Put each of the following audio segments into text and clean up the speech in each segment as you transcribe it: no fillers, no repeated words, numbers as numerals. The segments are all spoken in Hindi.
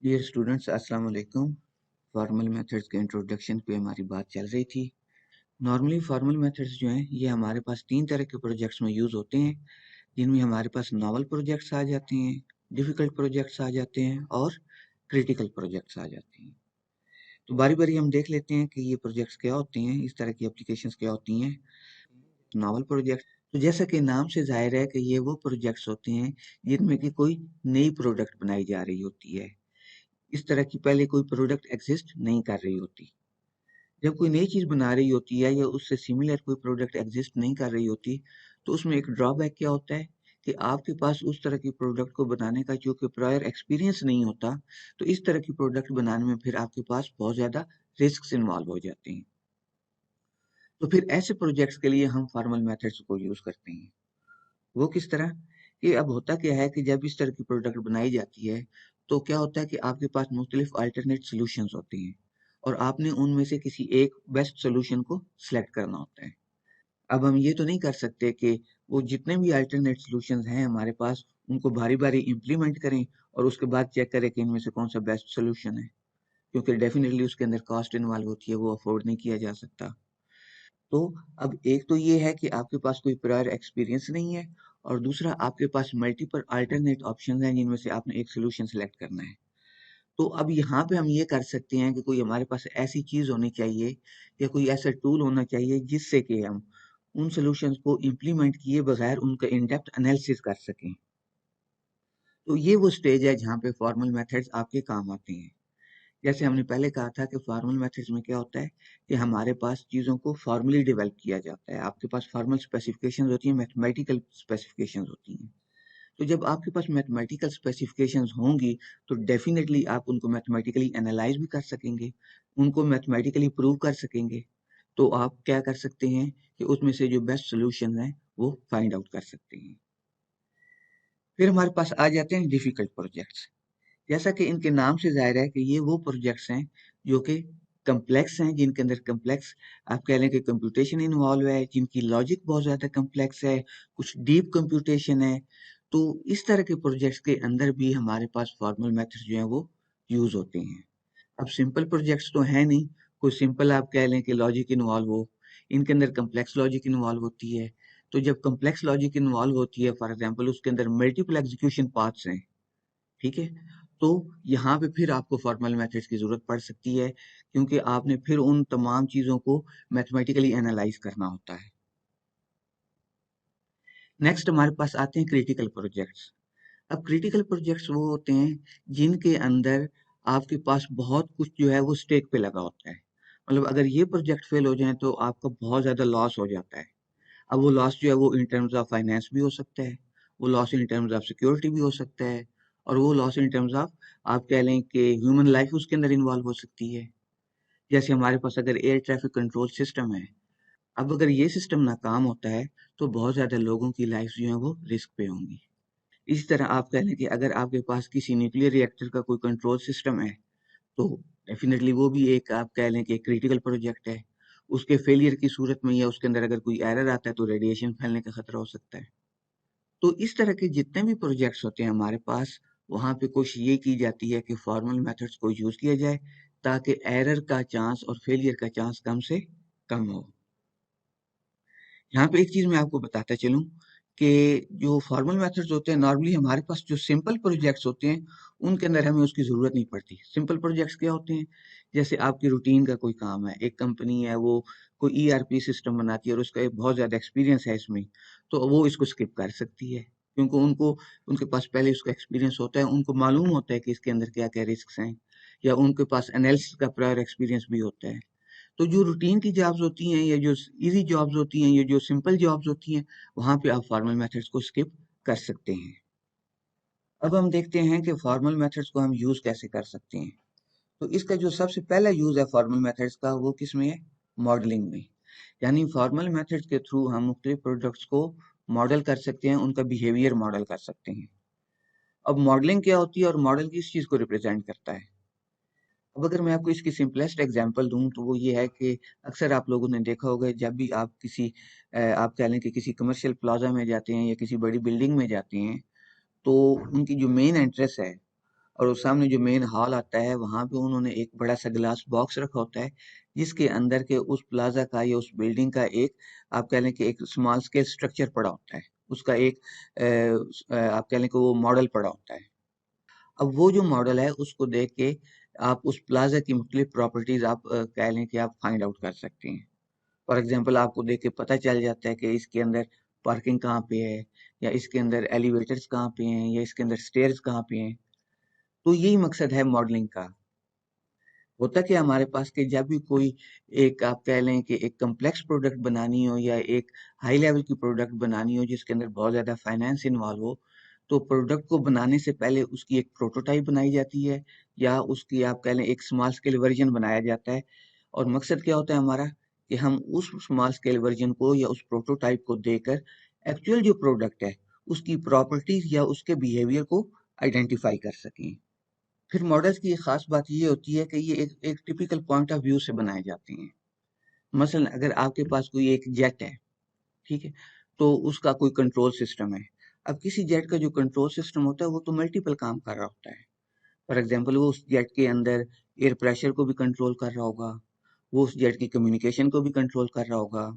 डियर स्टूडेंट्स, अस्सलाम वालेकुम। फॉर्मल मेथड्स के इंट्रोडक्शन पे हमारी बात चल रही थी। नॉर्मली फॉर्मल मेथड्स जो हैं ये हमारे पास तीन तरह के प्रोजेक्ट्स में यूज़ होते हैं, जिनमें हमारे पास नॉवल प्रोजेक्ट्स आ जाते हैं, डिफ़िकल्ट प्रोजेक्ट्स आ जाते हैं और क्रिटिकल प्रोजेक्ट्स आ जाते हैं। तो बारी बारी हम देख लेते हैं कि ये प्रोजेक्ट्स क्या होते हैं, इस तरह की एप्लीकेशंस क्या होती हैं। नॉवल प्रोजेक्ट, तो जैसा कि नाम से जाहिर है कि ये वो प्रोजेक्ट्स होते हैं जिनमें कि कोई नई प्रोडक्ट बनाई जा रही होती है। इस तरह की पहले कोई प्रोडक्ट एग्जिस्ट नहीं कर रही होती। जब कोई नई चीज बना रही होती है या उससे सिमिलर कोई प्रोडक्ट एग्जिस्ट नहीं कर रही होती, तो उसमें एक ड्रॉबैक क्या होता है कि आपके पास उस तरह की प्रोडक्ट को बनाने का जो कि प्रायर एक्सपीरियंस नहीं होता, तो इस तरह की प्रोडक्ट बनाने में फिर आपके पास बहुत ज्यादा रिस्क इन्वॉल्व हो जाते हैं। तो फिर ऐसे प्रोजेक्ट्स के लिए हम फॉर्मल मेथड्स को यूज करते हैं। वो किस तरह कि अब होता क्या है कि जब इस तरह की प्रोडक्ट बनाई जाती है, तो क्या होता है कि आपके पास मुख्तलिफ अल्टरनेट सॉल्यूशंस होते हैं और आपने उनमें से किसी एक बेस्ट सॉल्यूशन को सिलेक्ट करना होता है। अब हम ये तो नहीं कर सकते कि वो जितने भी अल्टरनेट सॉल्यूशंस हैं हमारे पास उनको बारी बारी इम्प्लीमेंट करें और उसके बाद चेक करें कि इनमें से कौन सा बेस्ट सॉल्यूशन है, क्योंकि डेफिनेटली उसके अंदर कॉस्ट इन्वॉल्व होती है, वो अफोर्ड नहीं किया जा सकता। तो अब एक तो ये है कि आपके पास कोई प्रायर एक्सपीरियंस नहीं है और दूसरा आपके पास मल्टीपल अल्टरनेट ऑप्शंस हैं जिनमें से आपने एक सोल्यूशन सेलेक्ट करना है। तो अब यहाँ पे हम ये कर सकते हैं कि कोई हमारे पास ऐसी चीज होनी चाहिए या कोई ऐसा टूल होना चाहिए जिससे कि हम उन सॉल्यूशंस को इम्प्लीमेंट किए बगैर उनका इन डेप्थ एनालिसिस कर सकें। तो ये वो स्टेज है जहाँ पे फॉर्मल मेथड्स आपके काम आते हैं। जैसे हमने पहले कहा था कि फॉर्मल मेथड्स में क्या होता है कि हमारे पास चीज़ों को फॉर्मली डेवलप किया जाता है। आपके पास फॉर्मल स्पेसिफिकेशंस होती हैं, मैथमेटिकल स्पेसिफिकेशंस होती हैं। तो जब आपके पास मैथमेटिकल स्पेसिफिकेशंस होंगी, तो डेफिनेटली आप उनको मैथमेटिकली एनालाइज भी कर सकेंगे, उनको मैथमेटिकली प्रूव कर सकेंगे। तो आप क्या कर सकते हैं कि उसमें से जो बेस्ट सोल्यूशन है वो फाइंड आउट कर सकते हैं। फिर हमारे पास आ जाते हैं डिफिकल्ट प्रोजेक्ट्स। जैसा कि इनके नाम से जाहिर है कि ये वो प्रोजेक्ट्स हैं जो कि कम्प्लेक्स हैं, जिनके अंदर कम्प्लेक्स आप कह लें कि कंप्यूटेशन इन्वॉल्व है, जिनकी लॉजिक बहुत ज़्यादा कम्प्लेक्स है, कुछ डीप कंप्यूटेशन है। तो इस तरह के प्रोजेक्ट्स के अंदर भी हमारे पास फॉर्मल मेथड्स जो हैं वो यूज़ होते हैं। अब सिंपल प्रोजेक्ट्स तो है नहीं, कोई सिंपल आप कह लें कि लॉजिक इन्वॉल्व हो, इनके अंदर कम्प्लेक्स लॉजिक इन्वॉल्व होती है। तो जब कम्प्लेक्स लॉजिक इन्वॉल्व होती है, फॉर एग्जाम्पल उसके अंदर मल्टीपल एग्जीक्यूशन पाथ्स हैं, ठीक है, तो यहाँ पे फिर आपको फॉर्मल मेथड्स की जरूरत पड़ सकती है, क्योंकि आपने फिर उन तमाम चीजों को मैथमेटिकली एनालाइज करना होता है। नेक्स्ट हमारे पास आते हैं क्रिटिकल प्रोजेक्ट्स। अब क्रिटिकल प्रोजेक्ट्स वो होते हैं जिनके अंदर आपके पास बहुत कुछ जो है वो स्टेक पे लगा होता है। मतलब अगर ये प्रोजेक्ट फेल हो जाए तो आपका बहुत ज्यादा लॉस हो जाता है। अब वो लॉस जो है वो इन टर्म्स ऑफ फाइनेंस भी हो सकता है, वो loss in terms of security भी हो सकता है, और वो लॉस इन टर्म्स ऑफ आप कह लें कि ह्यूमन लाइफ उसके अंदर इन्वॉल्व हो सकती है। जैसे हमारे पास अगर एयर ट्रैफिक कंट्रोल सिस्टम है, अब अगर ये सिस्टम नाकाम होता है तो बहुत ज्यादा लोगों की लाइफ जो है वो रिस्क पे होंगी। इसी तरह आप कह लें कि अगर आपके पास किसी न्यूक्लियर रिएक्टर का कोई कंट्रोल सिस्टम है, तो डेफिनेटली वो भी एक आप कह लें कि क्रिटिकल प्रोजेक्ट है। उसके फेलियर की सूरत में या उसके अंदर अगर कोई एरर आता है तो रेडिएशन फैलने का खतरा हो सकता है। तो इस तरह के जितने भी प्रोजेक्ट्स होते हैं हमारे पास, वहां पे कोशिश ये की जाती है कि फॉर्मल मेथड्स को यूज किया जाए ताकि एरर का चांस और फेलियर का चांस कम से कम हो। यहाँ पे एक चीज मैं आपको बताता चलूं कि जो फॉर्मल मेथड्स होते हैं, नॉर्मली हमारे पास जो सिंपल प्रोजेक्ट्स होते हैं उनके अंदर हमें उसकी जरूरत नहीं पड़ती। सिंपल प्रोजेक्ट्स क्या होते हैं? जैसे आपकी रूटीन का कोई काम है, एक कंपनी है वो कोई ईआरपी सिस्टम बनाती है और उसका एक बहुत ज्यादा एक्सपीरियंस है इसमें, तो वो इसको स्किप कर सकती है, क्योंकि उनको उनके पास पहले उसका एक्सपीरियंस होता है, उनको मालूम होता है कि इसके अंदर क्या क्या रिस्क हैं, या उनके पास एनालिसिस का प्रायर एक्सपीरियंस भी होता है। तो जो रूटीन की जॉब्स होती हैं या जो इजी जॉब्स होती हैं या जो सिंपल जॉब्स होती हैं, वहां पे आप फॉर्मल मेथड्स को स्किप कर सकते हैं। अब हम देखते हैं कि फॉर्मल मेथड्स को हम यूज कैसे कर सकते हैं। तो इसका जो सबसे पहला यूज है फॉर्मल मेथड्स का, वो किस में है? मॉडलिंग में। यानी फॉर्मल मेथड्स के थ्रू हम मुख्तलिफ प्रोडक्ट्स को मॉडल कर सकते हैं, उनका बिहेवियर मॉडल कर सकते हैं। अब मॉडलिंग क्या होती है और मॉडल किस चीज को रिप्रेजेंट करता है? अब अगर मैं आपको इसकी सिंपलेस्ट एग्जांपल दूं तो वो ये है कि अक्सर आप लोगों ने देखा होगा, जब भी आप किसी आप कह लें कि किसी कमर्शियल प्लाजा में जाते हैं या किसी बड़ी बिल्डिंग में जाते हैं, तो उनकी जो मेन एंट्रेंस है और उस सामने जो मेन हॉल आता है वहां पे उन्होंने एक बड़ा सा ग्लास बॉक्स रखा होता है, जिसके अंदर के उस प्लाजा का या उस बिल्डिंग का एक, आप कह लें कि एक स्मॉल स्केल स्ट्रक्चर पड़ा होता है, उसका एक आप कह लें कि वो मॉडल पड़ा होता है। अब वो जो मॉडल है उसको देख के आप उस प्लाजा की मुख्तलिफ प्रॉपर्टीज आप कह लें कि आप फाइंड आउट कर सकते हैं। फॉर एग्जांपल आपको देख के पता चल जाता है कि इसके अंदर पार्किंग कहाँ पे है, या इसके अंदर एलिवेटर्स कहाँ पे हैं, या इसके अंदर स्टेयर्स कहाँ पे हैं। तो यही मकसद है मॉडलिंग का। होता क्या हमारे पास कि जब भी कोई एक, आप कह लें कि एक कम्प्लेक्स प्रोडक्ट बनानी हो या एक हाई लेवल की प्रोडक्ट बनानी हो जिसके अंदर बहुत ज़्यादा फाइनेंस इन्वॉल्व हो, तो प्रोडक्ट को बनाने से पहले उसकी एक प्रोटोटाइप बनाई जाती है, या उसकी आप कह लें एक स्मॉल स्केल वर्जन बनाया जाता है। और मकसद क्या होता है हमारा, कि हम उस स्मॉल स्केल वर्जन को या उस प्रोटोटाइप को देकर एक्चुअल जो प्रोडक्ट है उसकी प्रॉपर्टीज या उसके बिहेवियर को आइडेंटिफाई कर सकें। फिर मॉडल्स की एक खास बात ये होती है कि ये एक टिपिकल पॉइंट ऑफ व्यू से बनाए जाते हैं। मसलन अगर आपके पास कोई एक जेट है, ठीक है, तो उसका कोई कंट्रोल सिस्टम है। अब किसी जेट का जो कंट्रोल सिस्टम होता है वो तो मल्टीपल काम कर रहा होता है। फॉर एग्जांपल वो उस जेट के अंदर एयर प्रेशर को भी कंट्रोल कर रहा होगा, वो उस जेट की कम्युनिकेशन को भी कंट्रोल कर रहा होगा,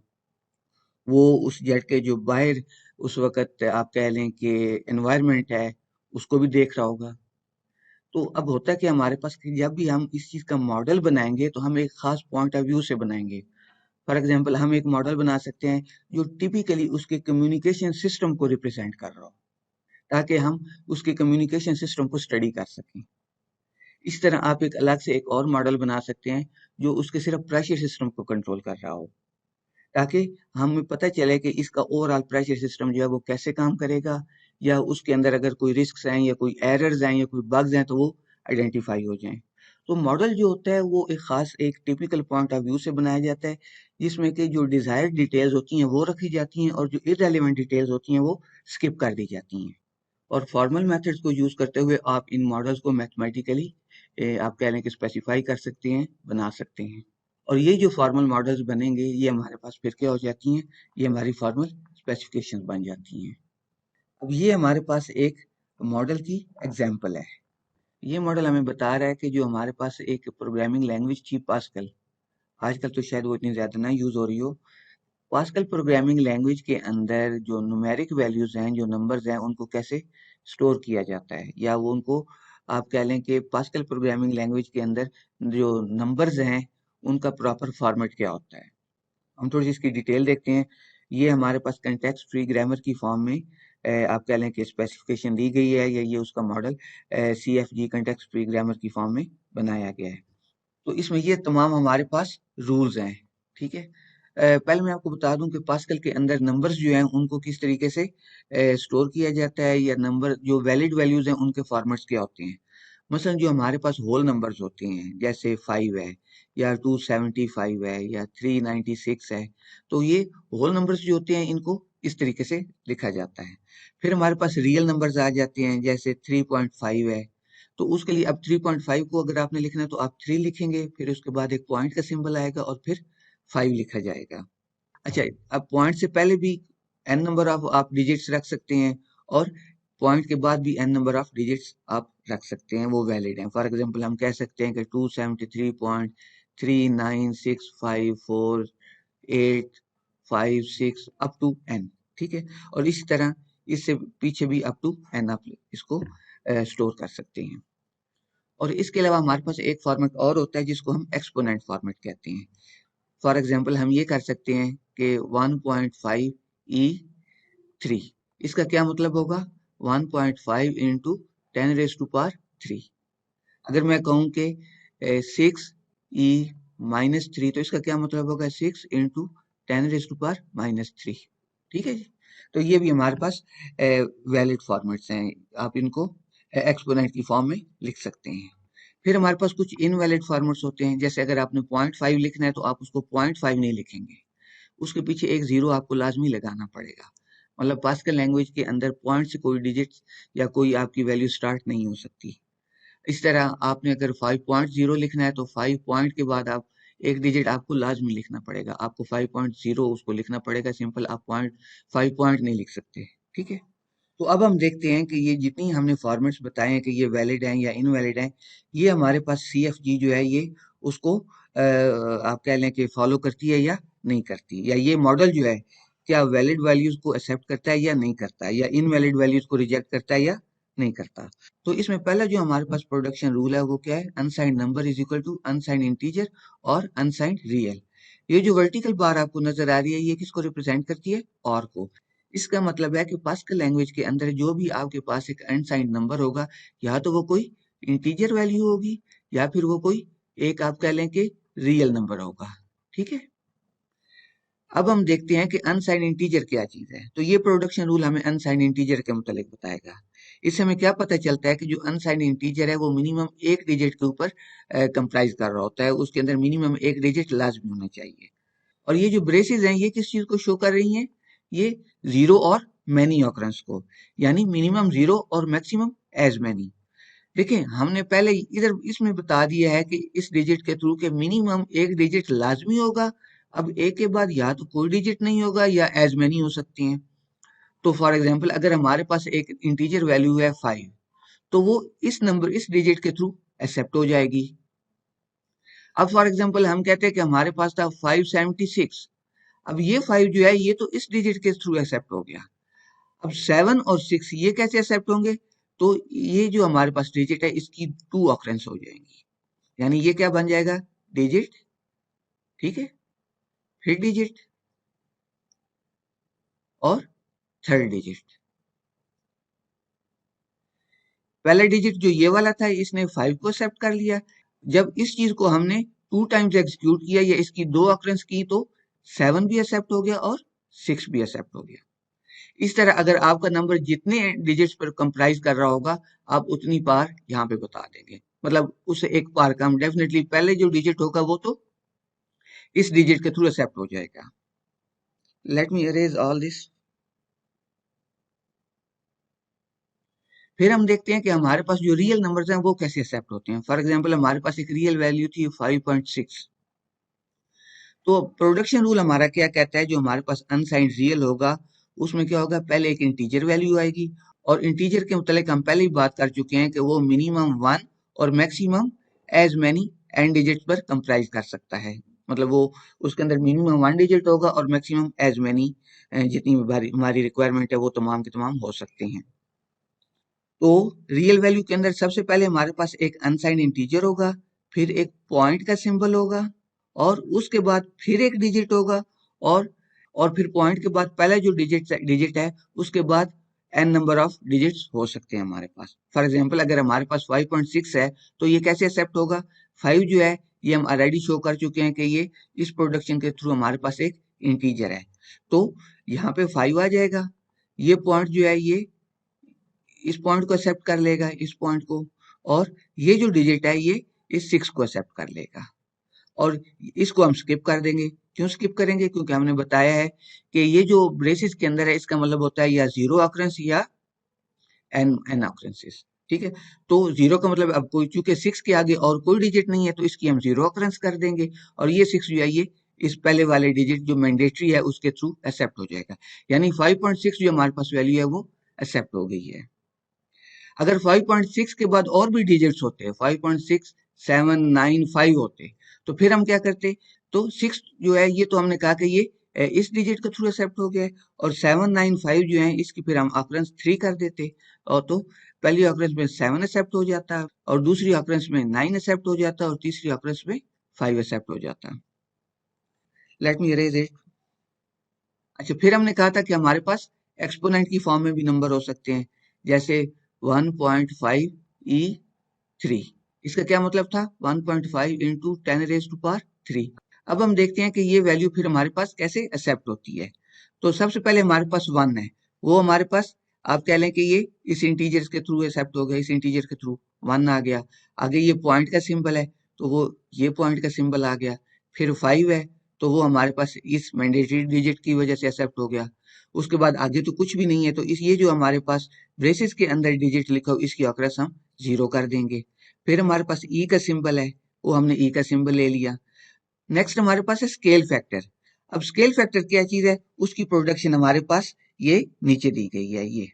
वो उस जेट के जो बाहर उस वक्त आप कह लें कि एनवायरनमेंट है उसको भी देख रहा होगा। तो अब होता है कि हमारे पास कि जब भी हम इस चीज का मॉडल बनाएंगे तो हम एक खास पॉइंट ऑफ व्यू से बनाएंगे। फॉर एग्जांपल हम एक मॉडल बना सकते हैं जो टिपिकली उसके कम्युनिकेशन सिस्टम को रिप्रेजेंट कर रहा हो, ताकि हम उसके कम्युनिकेशन सिस्टम को स्टडी कर सकें। इस तरह आप एक अलग से एक और मॉडल बना सकते हैं जो उसके सिर्फ प्रेशर सिस्टम को कंट्रोल कर रहा हो, ताकि हमें पता चले कि इसका ओवरऑल प्रेशर सिस्टम जो है वो कैसे काम करेगा, या उसके अंदर अगर कोई रिस्क हैं या कोई एरर्स हैं या कोई बग्स हैं तो वो आइडेंटिफाई हो जाएं। तो मॉडल जो होता है वो एक खास एक टिपिकल पॉइंट ऑफ व्यू से बनाया जाता है, जिसमें कि जो डिजायर्ड डिटेल्स होती हैं वो रखी जाती हैं और जो इररेलेवेंट डिटेल्स होती हैं वो स्किप कर दी जाती हैं। और फॉर्मल मेथड्स को यूज करते हुए आप इन मॉडल्स को मैथमेटिकली आप कह लें कि स्पेसिफाई कर सकते हैं, बना सकते हैं। और ये जो फॉर्मल मॉडल्स बनेंगे ये हमारे पास फिर क्या हो जाती हैं, ये हमारी फॉर्मल स्पेसिफिकेशंस बन जाती हैं। अब ये हमारे पास एक मॉडल की एग्जांपल है। ये मॉडल हमें बता रहा है कि जो हमारे पास एक प्रोग्रामिंग लैंग्वेज थी पास्कल, आजकल तो शायद वो इतनी ज्यादा ना यूज हो रही हो। पास्कल प्रोग्रामिंग लैंग्वेज के अंदर जो न्यूमेरिक वैल्यूज हैं, जो नंबर्स हैं, उनको कैसे स्टोर किया जाता है, या वो उनको आप कह लें कि पास्कल प्रोग्रामिंग लैंग्वेज के अंदर जो नंबर्स हैं उनका प्रॉपर फॉर्मेट क्या होता है। हम थोड़ी सी इसकी डिटेल देखते हैं। ये हमारे पास कंटेक्स्ट फ्री ग्रामर की फॉर्म में आप कह लें कि स्पेसिफिकेशन दी गई है, या ये उसका model CFG context free grammar की फॉर्म में बनाया गया है। तो इसमें ये तमाम हमारे पास रूल्स हैं, ठीक है। पहले मैं आपको बता दूं कि पास्कल के अंदर नंबर्स जो हैं उनको किस तरीके से स्टोर किया जाता है, या नंबर जो वैलिड वैल्यूज हैं उनके फॉर्मेट्स क्या होते हैं। मसलन जो हमारे पास होल नंबर्स होते हैं जैसे 5 है, या 275 है, या 396 है, तो ये होल नंबर्स जो होते हैं इनको इस तरीके से लिखा जाता है। फिर हमारे पास रियल नंबर्स आ जाते हैं जैसे 3.5 है, तो उसके लिए अब 3.5 को अगर आपने लिखना है तो आप 3 लिखेंगे, फिर उसके बाद एक पॉइंट का सिंबल आएगा और फिर 5 लिखा जाएगा। अच्छा, अब पॉइंट से पहले भी n नंबर ऑफ आप डिजिट्स रख सकते हैं, और पॉइंट के बाद भी n नंबर ऑफ डिजिट्स आप रख सकते हैं, वो वैलिड हैं। फॉर एग्जांपल हम कह सकते हैं कि 273.3965485 अप टू n, ठीक है। और इसी तरह इससे पीछे भी अप टू n आप इसको स्टोर कर सकते हैं। और इसके अलावा हमारे पास एक फॉर्मेट और होता है जिसको हम एक्सपोनेंट फॉर्मेट कहते हैं। फॉर एग्जांपल हम ये कर सकते हैं कि 1.5e3, इसका क्या मतलब होगा, 1.5 इंटू 10⁻³ अगर मैं कहूं कि 6e-3, तो इसका क्या मतलब होगा, 6 इंटू 10⁻³ ठीक है जी। तो ये भी हमारे पास वैलिड फॉर्मेट्स हैं, आप इनको एक्सपोनेंट की फॉर्म में लिख सकते हैं। फिर हमारे पास कुछ इनवैलिड फॉर्मेट्स होते हैं, जैसे अगर आपने 0.5 लिखना है तो आप उसको 0.5 नहीं लिखेंगे, उसके पीछे एक जीरो आपको लाजमी लगाना पड़ेगा। मतलब पास्कल लैंग्वेज के अंदर पॉइंट से कोई डिजिट या कोई आपकी वैल्यू स्टार्ट नहीं हो सकती। इस तरह आपने अगर 5.0 लिखना है तो 5 पॉइंट के बाद आप एक डिजिट आपको लाजमी लिखना पड़ेगा, आपको 5.0 उसको लिखना पड़ेगा, सिंपल आप 5 पॉइंट नहीं लिख सकते, ठीक है। तो अब हम देखते हैं कि ये जितनी हमने फॉर्मेट्स बताए हैं कि ये वैलिड हैं या इनवैलिड हैं, ये हमारे पास CFG जो है ये उसको आप कह लें कि फॉलो करती है या नहीं करती, या ये मॉडल जो है क्या वैलिड वैल्यूज को एक्सेप्ट करता है या नहीं करता है, या इनवैलिड वैल्यूज को रिजेक्ट करता है या नहीं करता। तो इसमें पहला जो हमारे पास प्रोडक्शन रूल है वो क्या है, unsigned number is equal to unsigned integer और अनसाइंड रियल। ये जो वर्टिकल बार आपको नजर आ रही है ये किसको रिप्रेजेंट करती है, और को। इसका मतलब है कि पास्कल लैंग्वेज के अंदर जो भी आपके पास एक अनसाइंड नंबर होगा, या तो वो कोई इंटीजर वैल्यू होगी या फिर वो कोई एक आप कह लें कि रियल नंबर होगा। ठीक है, अब हम देखते हैं कि अनसाइंड इंटीजर क्या चीज है। तो ये प्रोडक्शन रूल हमें अनसाइंड इंटीजर के मुतालिक बताएगा। इससे हमें क्या पता चलता है कि जो अनसाइंड इंटीजर है वो मिनिमम एक डिजिट के ऊपर कंप्राइज कर रहा होता है, उसके अंदर मिनिमम एक डिजिट लाजमी होना चाहिए। और ये जो ब्रेसेस हैं ये किस चीज को शो कर रही हैं, ये जीरो और मैनी ऑकरेंस को, यानी मिनिमम जीरो और मैक्सिमम एज मैनी। देखिए हमने पहले इधर इसमें बता दिया है कि इस डिजिट के थ्रू के मिनिमम एक डिजिट लाजमी होगा। अब एक के बाद या तो कोई डिजिट नहीं होगा या एज मैनी हो सकती हैं। तो फॉर एग्जांपल अगर हमारे पास एक इंटीजर वैल्यू है 5, तो वो इस डिजिट के थ्रू एक्सेप्ट हो जाएगी। अब फॉर एग्जांपल हम कहते हैं कि हमारे पास था 576, अब ये 5 जो है ये तो इस डिजिट के थ्रू एक्सेप्ट हो गया। अब 7 और 6 ये कैसे एक्सेप्ट होंगे, तो ये जो हमारे पास डिजिट है इसकी 2 ऑकरेंस हो जाएंगी, यानी ये क्या बन जाएगा, डिजिट, ठीक है, फिर डिजिट और थर्ड डिजिट। पहला डिजिट जो ये वाला था इसने 5 को एक्सेप्ट कर लिया। जब इस चीज को हमने 2 टाइम्स एग्जीक्यूट किया या इसकी 2 ऑकरेंस की, तो 7 भी एक्सेप्ट हो गया और 6 भी एक्सेप्ट हो गया। इस तरह अगर आपका नंबर जितने डिजिट्स पर कंप्राइज कर रहा होगा, आप उतनी बार यहाँ पे बता देंगे, मतलब उससे एक बार कम, डेफिनेटली पहले जो डिजिट होगा वो तो इस डिजिट के थ्रू एक्सेप्ट हो जाएगा। Let me arrays all this. फिर हम देखते हैं कि हमारे पास जो रियल नंबर्स हैं वो कैसे एक्सेप्ट होते हैं। फॉर एग्जांपल हमारे पास एक रियल वैल्यू थी 5.6, तो प्रोडक्शन रूल हमारा क्या कहता है, जो हमारे पास अनसाइंड रियल होगा उसमें क्या होगा, पहले एक इंटीजर वैल्यू आएगी, और इंटीजर के मुतालिक हम पहले ही बात कर चुके हैं कि वो मिनिमम 1 और maximum as many n digit पर कंप्राइज कर सकता है। मतलब वो उसके अंदर मिनिमम 1 डिजिट होगा और मैक्सिमम एज मैनी जितनी हमारी रिक्वायरमेंट है वो तमाम के तमाम हो सकते हैं। तो रियल वैल्यू के अंदर सबसे पहले हमारे पास एक अनसाइंड इंटीजर होगा, फिर एक पॉइंट का सिंबल होगा, और उसके बाद फिर एक डिजिट होगा, और और फिर पॉइंट के बाद पहला जो डिजिट है उसके बाद एन नंबर ऑफ डिजिट्स हो सकते हैं हमारे पास। फॉर एग्जांपल अगर हमारे पास 5.6 है तो ये कैसे एक्सेप्ट होगा, 5 जो है ये हम ऑलरेडी शो कर चुके हैं कि ये इस प्रोडक्शन के थ्रू हमारे पास एक इंटीजर है, तो यहाँ पे 5 आ जाएगा। ये पॉइंट जो है ये इस पॉइंट को एक्सेप्ट कर लेगा, इस पॉइंट को, और ये जो डिजिट है ये इस 6 को एक्सेप्ट कर लेगा, और इसको हम स्किप कर देंगे। क्यों स्किप करेंगे, क्योंकि हमने बताया है कि ये जो ब्रेसेस के अंदर है इसका मतलब होता है या जीरो ऑकरेंस या एन ऑकरेंसेस। ठीक है, तो जीरो का मतलब अब कोई, चूंकि 6 के आगे और कोई डिजिट नहीं है तो इसकी हम जीरो ऑकरेंस कर देंगे, और ये 6 जो है ये इस पहले वाले डिजिट जो मैंडेटरी है उसके थ्रू एक्सेप्ट हो जाएगा, यानी 5.6 जो हमारे पास वैल्यू है वो एक्सेप्ट हो गई है। अगर 5.6 के बाद और भी डिजिट्स होते, 5.6 7 9 5 होते, तो फिर हम क्या करते, तो 6 जो है ये तो हमने कहा कि ये इस डिजिट के थ्रू एक्सेप्ट हो गया, और 7 9 5 जो है इसकी फिर हम ऑकरेंस 3 कर देते, और तो पहली ऑकरेंस में 7 एक्सेप्ट हो जाता, और दूसरी ऑकरेंस में 9 एक्सेप्ट हो जाता, और तीसरी ऑकरेंस में 5 एक्सेप्ट हो जाता। Let me arrays it. अच्छा, फिर हमने कहा था कि हमारे पास एक्सपोनेंट की फॉर्म में भी नंबर हो सकते हैं, जैसे 1.5 ई 3। इसका क्या मतलब था, 1.5 इंटू 10 रेज टू पावर 3। अब हम देखते हैं कि ये वैल्यू फिर हमारे पास कैसे एक्सेप्ट होती है। तो सबसे पहले हमारे पास 1 है, वो हमारे पास आप कह लें कि ये इस इंटीजर के थ्रू एक्सेप्ट हो गया, इस इंटीजर के थ्रू 1 आ गया। आगे ये पॉइंट का सिंबल है, तो वो ये पॉइंट का सिंबल आ गया। फिर 5 है, तो वो हमारे पास इस मैंडेटरी डिजिट की वजह से एक्सेप्ट हो गया। उसके बाद आगे तो कुछ भी नहीं है, तो इस ये जो हमारे पास ब्रेसेस के अंदर डिजिट लिखा हो इसकी ऑकरेंस हम जीरो कर देंगे। फिर हमारे पास ई का सिंबल है, वो हमने ई का सिंबल ले लिया। नेक्स्ट हमारे पास है स्केल फैक्टर। अब स्केल फैक्टर क्या चीज है, उसकी प्रोडक्शन हमारे पास ये नीचे दी गई है। ये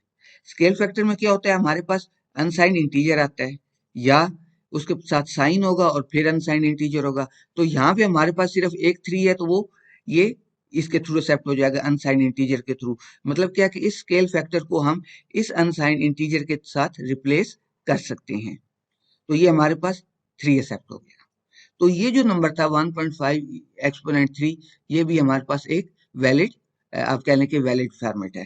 स्केल फैक्टर में क्या होता है, हमारे पास अनसाइंड इंटीजर आता है या उसके साथ साइन होगा और फिर अनसाइंड इंटीजर होगा। तो यहाँ पे हमारे पास सिर्फ एक 3 है, तो वो ये इसके थ्रू एक्सेप्ट हो जाएगा अनसाइंड इंटीजर के थ्रू। मतलब क्या कि इस स्केल फैक्टर को हम इस अनसाइंड इंटीजर के साथ रिप्लेस कर सकते हैं। तो ये हमारे पास 3 एक्सेप्ट हो गया। तो ये जो नंबर था 1.5 एक्सपोनेंट 3, ये भी हमारे पास एक वैलिड, आप कह लें कि वैलिड फॉर्मेट है।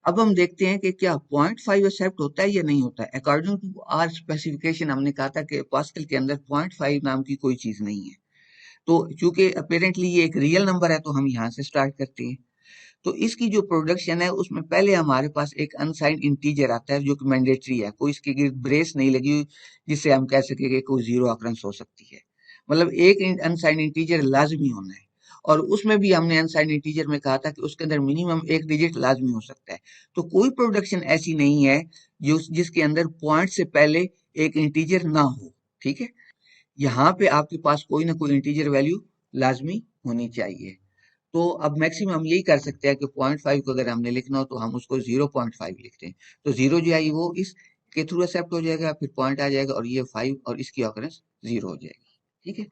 अब हम देखते हैं कि क्या 0.5 एक्सेप्ट होता है या नहीं होता है। अकॉर्डिंग टू आर स्पेसिफिकेशन हमने कहा था कि पास्कल के अंदर 0.5 नाम की कोई चीज नहीं है। तो चूंकि अपेरेंटली ये एक रियल नंबर है, तो हम यहाँ से स्टार्ट करते हैं। तो इसकी जो प्रोडक्शन है उसमें पहले हमारे पास एक अनसाइंड इंटीजर आता है जो कि मैंडेटरी है, कोई इसकी ब्रेस नहीं लगी हुई जिससे हम कह सके कि कोई जीरो ऑकरेंस हो सकती है। मतलब एक अनसाइंड इंटीजर लाजमी होना है, और उसमें भी हमने अनसाइंड इंटीजर में कहा था कि उसके अंदर मिनिमम एक डिजिट लाजमी हो सकता है। तो कोई प्रोडक्शन ऐसी नहीं है जो जिसके अंदर पॉइंट से पहले एक इंटीजर ना हो। ठीक है, यहाँ पे आपके पास कोई ना कोई इंटीजर वैल्यू लाजमी होनी चाहिए। तो अब मैक्सिमम हम यही कर सकते हैं कि 0.5 को अगर हमने लिखना हो तो हम उसको 0.5 लिखते हैं। तो जीरो जो है वो इस के थ्रू एक्सेप्ट हो जाएगा, फिर पॉइंट आ जाएगा और ये 5 और इसकी ऑकरेंस 0 हो जाएगी। ठीक है,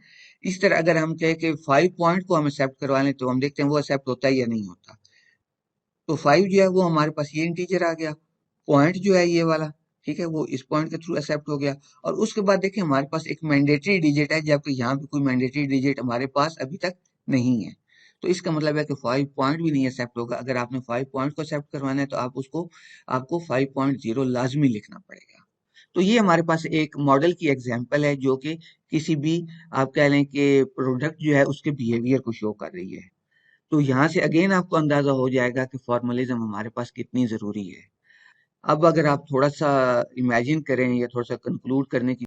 इस तरह अगर हम कहें कि 5 पॉइंट को हम एक्सेप्ट करवा लें तो हम देखते हैं वो एक्सेप्ट होता है या नहीं होता। तो 5 जो है वो हमारे पास ये इंटीजर आ गया, पॉइंट जो है ये वाला, ठीक है, वो इस पॉइंट के थ्रू एक्सेप्ट हो गया। और उसके बाद देखिए हमारे पास एक मैंडेटरी डिजिट है, जबकि यहाँ पे कोई मैंडेटरी डिजिट हमारे पास अभी तक नहीं है। तो इसका मतलब है कि 5 पॉइंट भी नहीं एक्सेप्ट होगा। अगर आपने 5 पॉइंट को एक्सेप्ट करवाना है तो आपको 5.0 लाजमी लिखना पड़ेगा। तो ये हमारे पास एक मॉडल की एग्जांपल है जो कि किसी भी, आप कह लें कि प्रोडक्ट जो है उसके बिहेवियर को शो कर रही है। तो यहाँ से अगेन आपको अंदाजा हो जाएगा कि फॉर्मलिज्म हमारे पास कितनी जरूरी है। अब अगर आप थोड़ा सा इमेजिन करें या थोड़ा सा कंक्लूड करने की